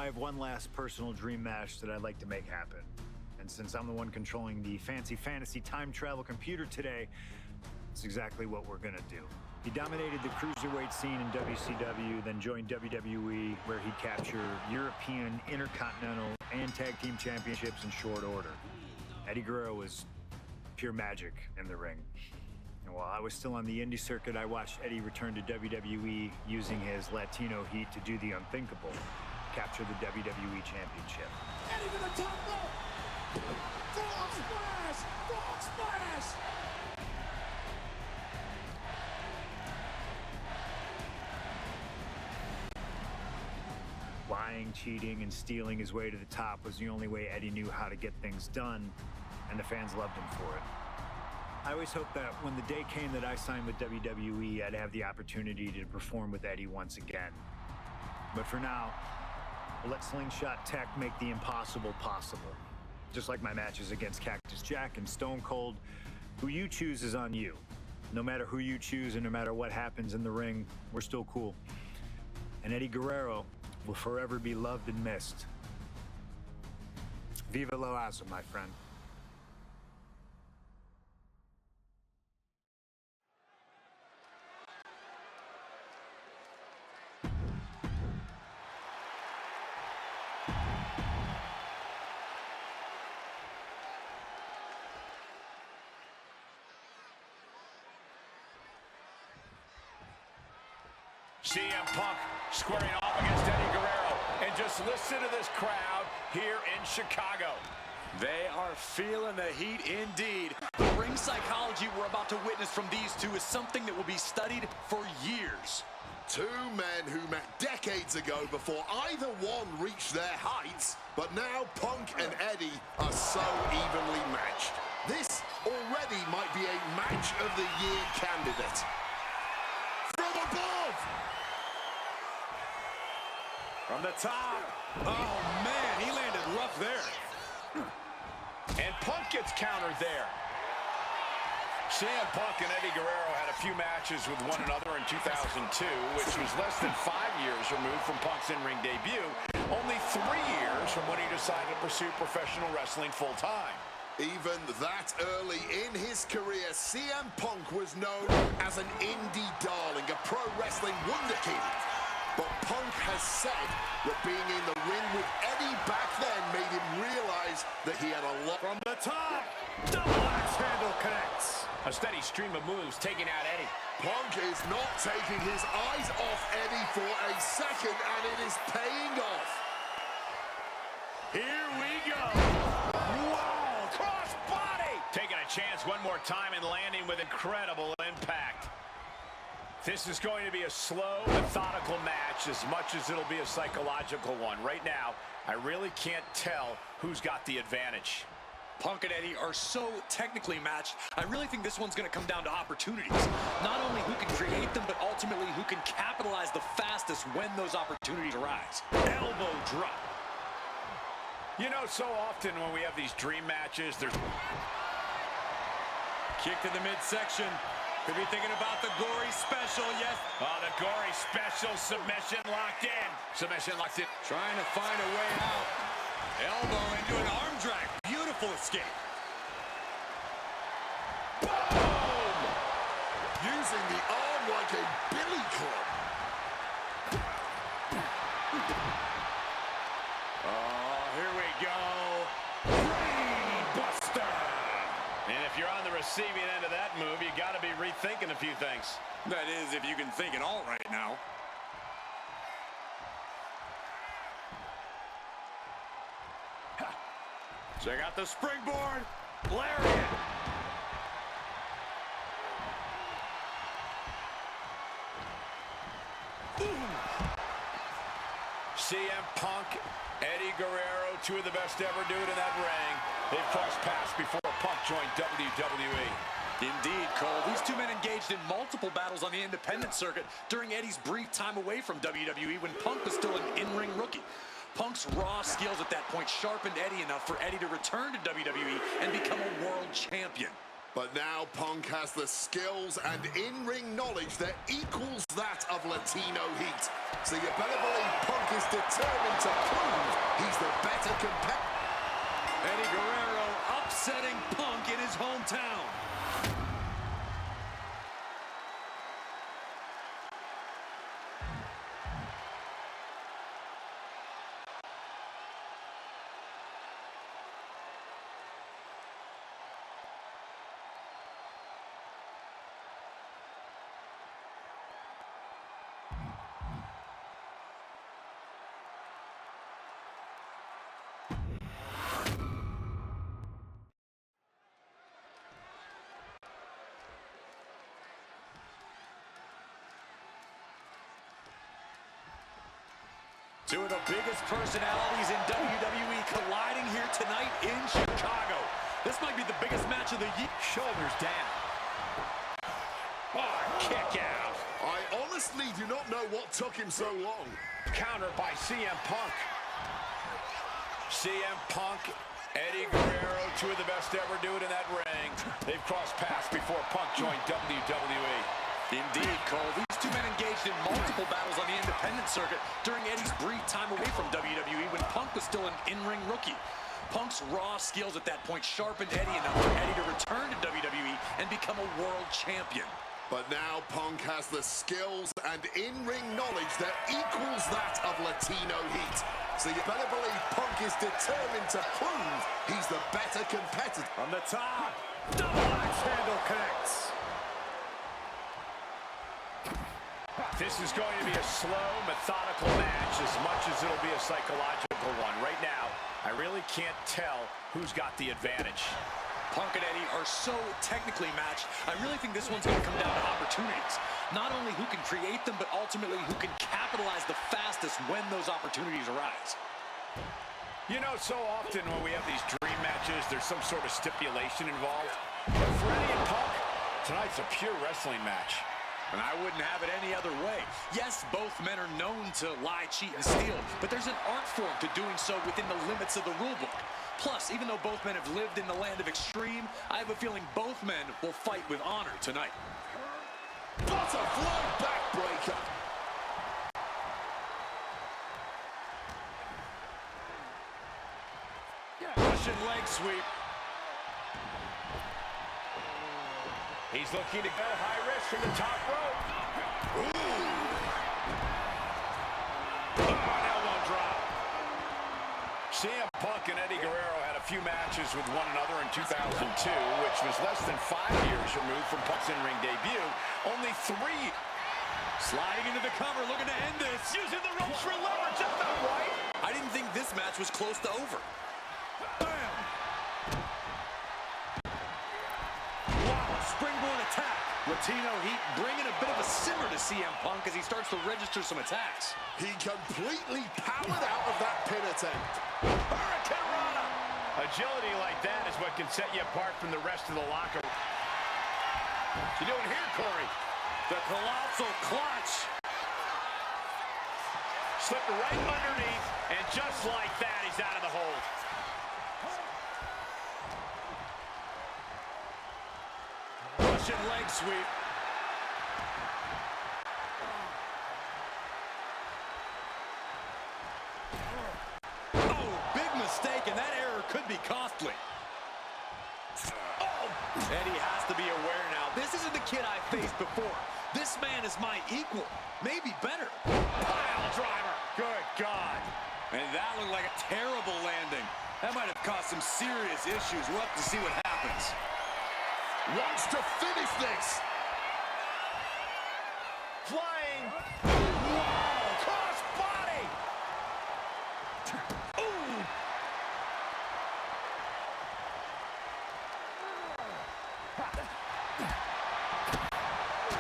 I have one last personal dream match that I'd like to make happen. And since I'm the one controlling the fancy fantasy time travel computer today, it's exactly what we're gonna do. He dominated the cruiserweight scene in WCW, then joined WWE, where he captured European, Intercontinental, and Tag Team Championships in short order. Eddie Guerrero was pure magic in the ring. And while I was still on the indie circuit, I watched Eddie return to WWE using his Latino heat to do the unthinkable, capture the WWE Championship. Eddie to the top rope! Frog splash! Frog splash! Lying, cheating, and stealing his way to the top was the only way Eddie knew how to get things done, and the fans loved him for it. I always hoped that when the day came that I signed with WWE, I'd have the opportunity to perform with Eddie once again. But for now, we'll let Slingshot Tech make the impossible possible. Just like my matches against Cactus Jack and Stone Cold, who you choose is on you. No matter who you choose and no matter what happens in the ring, we're still cool. And Eddie Guerrero will forever be loved and missed. Viva la raza, my friend. CM Punk squaring off against Eddie Guerrero. And just listen to this crowd here in Chicago. They are feeling the heat indeed. The ring psychology we're about to witness from these two is something that will be studied for years. Two men who met decades ago before either one reached their heights, but now Punk and Eddie are so evenly matched. This already might be a match of the year candidate. From above! From the top. Oh, man, he landed rough there. And Punk gets countered there. CM Punk and Eddie Guerrero had a few matches with one another in 2002, which was less than 5 years removed from Punk's in-ring debut. Only 3 years from when he decided to pursue professional wrestling full-time. Even that early in his career, CM Punk was known as an indie darling, a pro wrestling wunderkind. But Punk has said that being in the ring with Eddie back then made him realize that he had a lot. From the top, double axe handle connects. A steady stream of moves taking out Eddie. Punk is not taking his eyes off Eddie for a second, and it is paying off. Here we go. Whoa, cross body. Taking a chance one more time and landing with incredible impact. This is going to be a slow, methodical match as much as it'll be a psychological one. Right now, I really can't tell who's got the advantage. Punk and Eddie are so technically matched, I really think this one's going to come down to opportunities. Not only who can create them, but ultimately who can capitalize the fastest when those opportunities arise. Elbow drop. You know, so often when we have these dream matches, there's... Kick to the midsection. Could be thinking about the gory special, yes. Oh, the gory special, submission locked in. Submission locked in. Trying to find a way out. Elbow into an arm drag. Beautiful escape. Boom! Using the arm like a billy club. Oh, here we go. Brain Buster. And if you're on the receiving end of that move, you got to be rethinking a few things. That is, if you can think it all right now. Check out the springboard. Lariat. CM Punk, Eddie Guerrero, two of the best to ever do it in that ring. They've crossed paths before Punk joined WWE. Indeed, Cole. These two men engaged in multiple battles on the independent circuit during Eddie's brief time away from WWE when Punk was still an in-ring rookie. Punk's raw skills at that point sharpened Eddie enough for Eddie to return to WWE and become a world champion. But now Punk has the skills and in-ring knowledge that equals that of Latino Heat. So you better believe Punk is determined to prove he's the better competitor. Eddie Guerrero upsetting Punk in his hometown. Two of the biggest personalities in WWE colliding here tonight in Chicago. This might be the biggest match of the year. Shoulders down. Oh, kick out. I honestly do not know what took him so long. Counter by CM Punk. CM Punk, Eddie Guerrero, two of the best to ever do it in that ring. They've crossed paths before Punk joined WWE. Indeed, Cole. These two men engaged in multiple battles on the independent circuit during Eddie's brief time away from WWE when Punk was still an in-ring rookie. Punk's raw skills at that point sharpened Eddie enough for Eddie to return to WWE and become a world champion. But now Punk has the skills and in-ring knowledge that equals that of Latino Heat. So you better believe Punk is determined to prove he's the better competitor. On the top, double axe handle connects. This is going to be a slow, methodical match as much as it'll be a psychological one. Right now, I really can't tell who's got the advantage. Punk and Eddie are so technically matched, I really think this one's going to come down to opportunities. Not only who can create them, but ultimately who can capitalize the fastest when those opportunities arise. You know, so often when we have these dream matches, there's some sort of stipulation involved. But for Eddie and Punk, tonight's a pure wrestling match. And I wouldn't have it any other way. Yes, both men are known to lie, cheat, and steal, but there's an art form to doing so within the limits of the rulebook. Plus, even though both men have lived in the land of extreme, I have a feeling both men will fight with honor tonight. Butterfly backbreaker. Russian leg sweep. He's looking to go high risk from the top rope. Oh, an elbow drop. CM Punk and Eddie Guerrero had a few matches with one another in 2002, which was less than 5 years removed from Punk's in-ring debut. Only 3. Sliding into the cover, looking to end this. Using the ropes for leverage. That's not right. I didn't think this match was close to over. Bam. Springboard attack. Latino Heat bringing a bit of a simmer to CM Punk as he starts to register some attacks. He completely powered out of that pin attempt. Hurricane Rana. Agility like that is what can set you apart from the rest of the locker. What you doing here, Corey? The colossal clutch. Slipped right underneath, and just like that, he's out of the hold. Russian leg sweep. Oh, big mistake, and that error could be costly. Oh, Eddie has to be aware now. This isn't the kid I faced before. This man is my equal, maybe better. Pile driver. Good God. And that looked like a terrible landing. That might have caused some serious issues. We'll have to see what happens. Wants to finish this. Flying. Wow. Cross body. Ooh.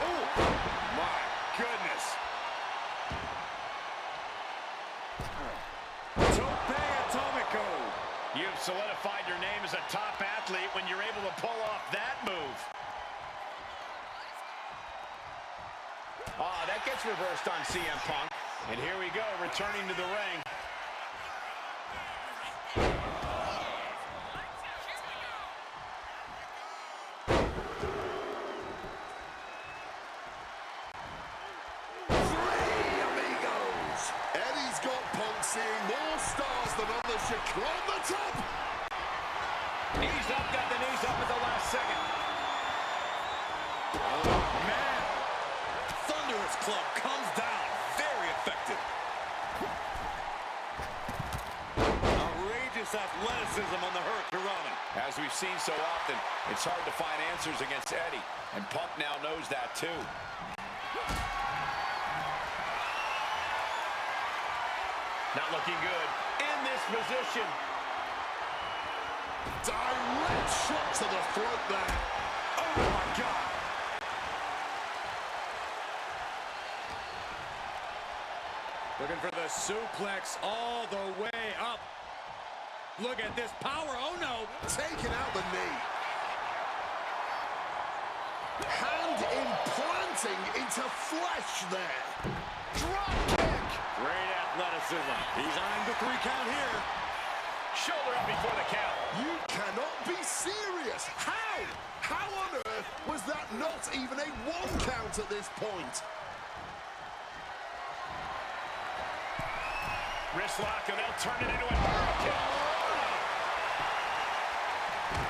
Oh, my goodness. Tope Atomico. You've solidified your name as a top athlete when you're able to pull off that move. Ah, that gets reversed on CM Punk. And here we go, returning to the ring. Eddie's got Punk seeing more stars than on the Chicago. On the top! He's up, got the knees up at the last second. Oh, man. Thunderous club comes down. Very effective. Outrageous athleticism on the Hurricanrana. As we've seen so often, it's hard to find answers against Eddie, and Punk now knows that too. Not looking good in this position. Direct shot to the throat there. Oh my God. Looking for the suplex all the way up. Look at this power. Oh, no. Taking out the knee. Hand implanting into flesh there. Drop kick. Great athleticism. He's eyeing the 3 count here. Shoulder up before the count. You cannot be serious. How? How on earth was that not even a 1 count at this point? Wrist lock, and they'll turn it into a hurricane.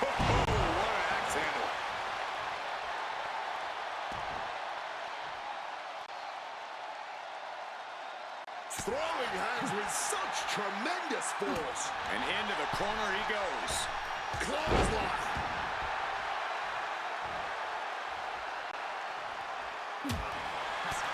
Oh, what an axe handle. Throwing hands with such tremendous force. And into the corner he goes. Clothesline.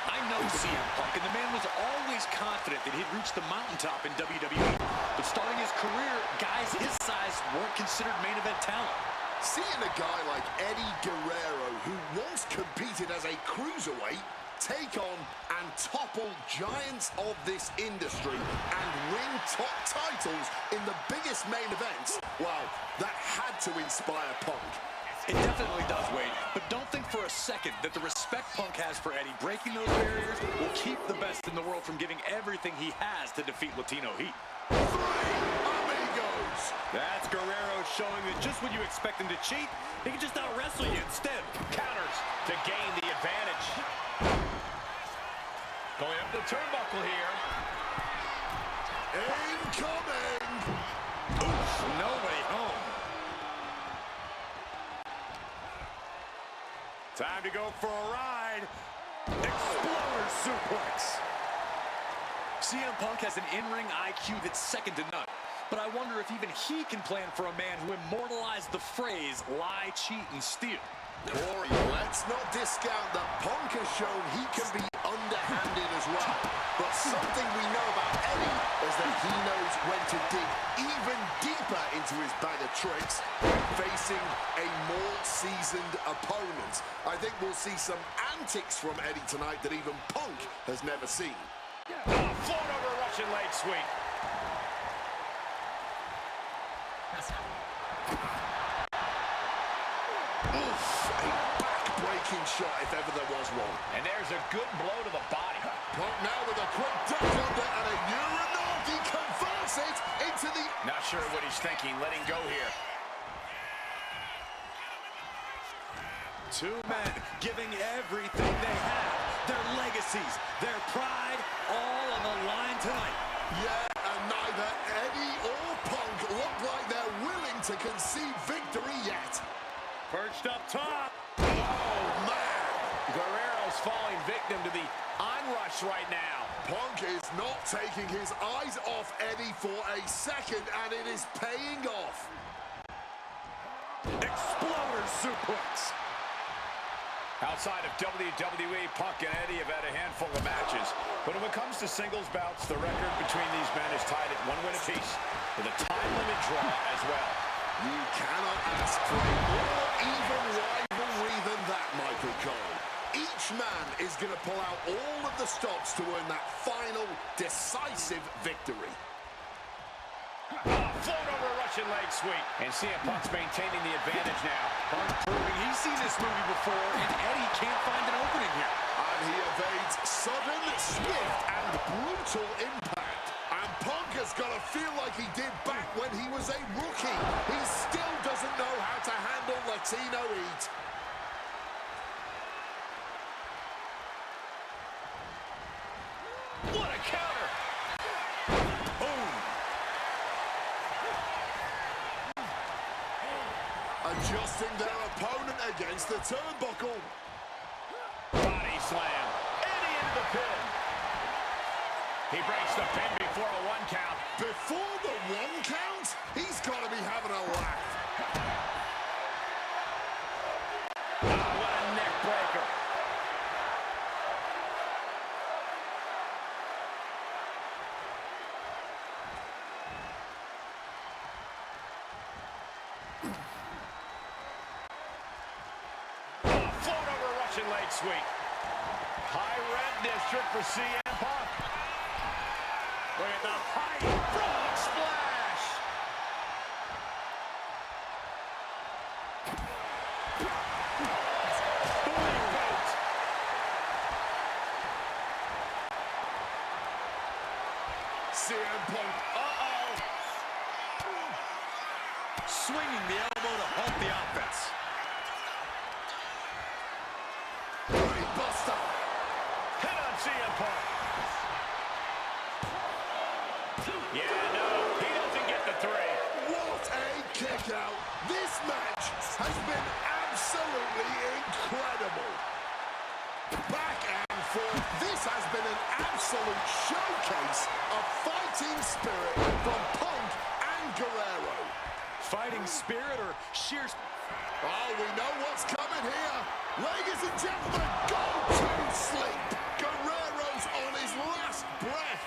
I know CM Punk, and the man was always confident that he'd reach the mountaintop in WWE. But starting his career, guys his size weren't considered main event talent. Seeing a guy like Eddie Guerrero, who once competed as a cruiserweight, take on and topple giants of this industry and win top titles in the biggest main events, well, that had to inspire Punk. It definitely does, Wade. But don't think for a second that the respect Punk has for Eddie breaking those barriers will keep the best in the world from giving everything he has to defeat Latino Heat. 3 amigos. That's Guerrero showing that just when you expect him to cheat, he can just out-wrestle you instead. Counters to gain the advantage. Going up the turnbuckle here. Incoming. Oof, nobody home. Time to go for a ride. Exploder suplex. CM Punk has an in-ring IQ that's second to none. But I wonder if even he can plan for a man who immortalized the phrase lie, cheat, and steal. Corey, let's not discount that Punk has shown he can be underhanded as well. But something we know about Eddie is that he knows when to dig even deeper into his bag of tricks when facing a more seasoned opponent. I think we'll see some antics from Eddie tonight that even Punk has never seen. Float over a Russian leg sweep. Oof, a back-breaking shot if ever there was one. And there's a good blow to the body. Punk now with a quick duck under and a Uranagi converts it into the... Not sure what he's thinking, letting go here. 2 men giving everything they have. Their legacies, their pride, all on the line tonight. Yeah, and neither Eddie or Punk look like they're willing to concede victory yet. Perched up top. Oh, man. Guerrero's falling victim to the onrush right now. Punk is not taking his eyes off Eddie for a second, and it is paying off. Exploder suplex. Outside of WWE, Punk and Eddie have had a handful of matches. But when it comes to singles bouts, the record between these men is tied at 1 win apiece, with a time limit draw as well. You cannot ask for a more even rivalry than that, Michael Cole. Each man is going to pull out all of the stops to earn that final, decisive victory. Float over a Russian leg sweep. And CM Punk's maintaining the advantage now. Punk proving he's seen this movie before, and Eddie can't find an opening here. And he evades sudden, swift, and brutal impact. And Punk has got to feel like he did back when he was a rookie. He still doesn't know how to handle Latino Heat. Adjusting their opponent against the turnbuckle. Body slam. Eddie into the pin. He breaks the pin before a 1 count. Before the 1 count? He's got to be having a laugh. What a neck breaker. Float over Russian leg sweep. High rent district for CM Punk. Look at the high frog splash. Boom boat. CM Punk. Swinging the elbow to halt the offense. Brain buster. Hit on CM Punk. Yeah, no, he doesn't get the 3. What a kick out. This match has been absolutely incredible. Back and forth. This has been an absolute showcase of fighting spirit from Punk and Guerrero. Fighting spirit or sheer... Oh, we know what's coming here. Ladies and gentlemen, go to sleep. Guerrero's on his last breath.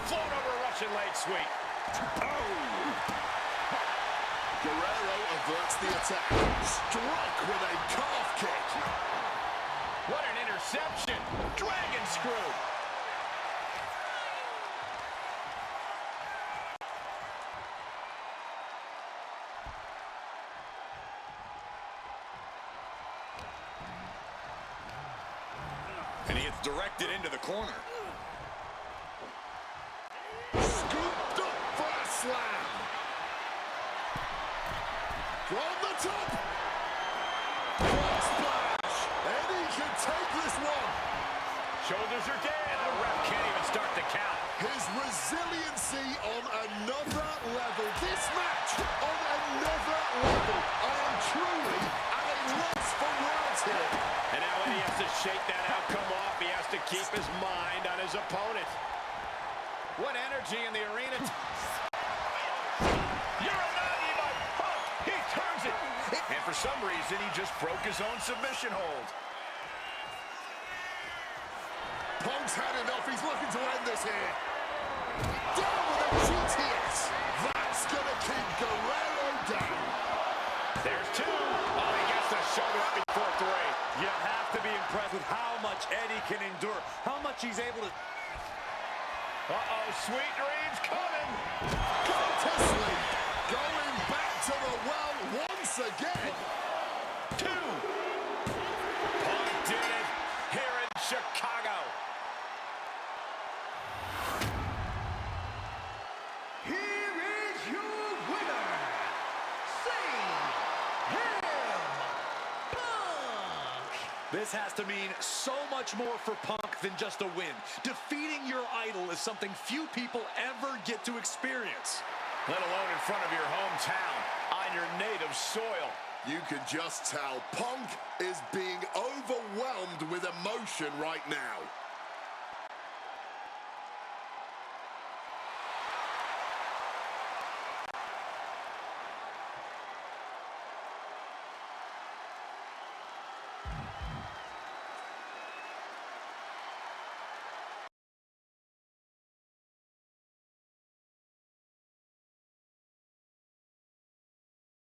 Float over Russian leg sweep. Guerrero averts the attack. Struck with a calf kick. What an interception. Dragon screw. And he gets directed into the corner. Scooped up for a slam. From the top. Cross splash. Eddie can take this one. Shoulders are dead. The ref can't even start the count. His resiliency on another level. This match on another level. I am truly at a loss for words here. And now Eddie has to shake that outcome off. He has to keep his mind on his opponent. What energy in the arena. Uranagi by Punk. He turns it. And for some reason, he just broke his own submission hold. Punk's had enough. He's looking to end this here. Down with a GTS. That's going to keep Guerrero down. There's 2. Oh, he gets the shoulder up before 3. You have to be impressed with how much Eddie can endure, how much he's able to... Uh-oh, sweet dreams coming. Go to sleep. Going back to the well once again. 2. Punk did it here in Chicago. Here is your winner, CM Punk! This has to mean so much more for Punk than just a win. Defeating your idol is something few people ever get to experience. Let alone in front of your hometown, on your native soil. You can just tell Punk is being overwhelmed with emotion right now.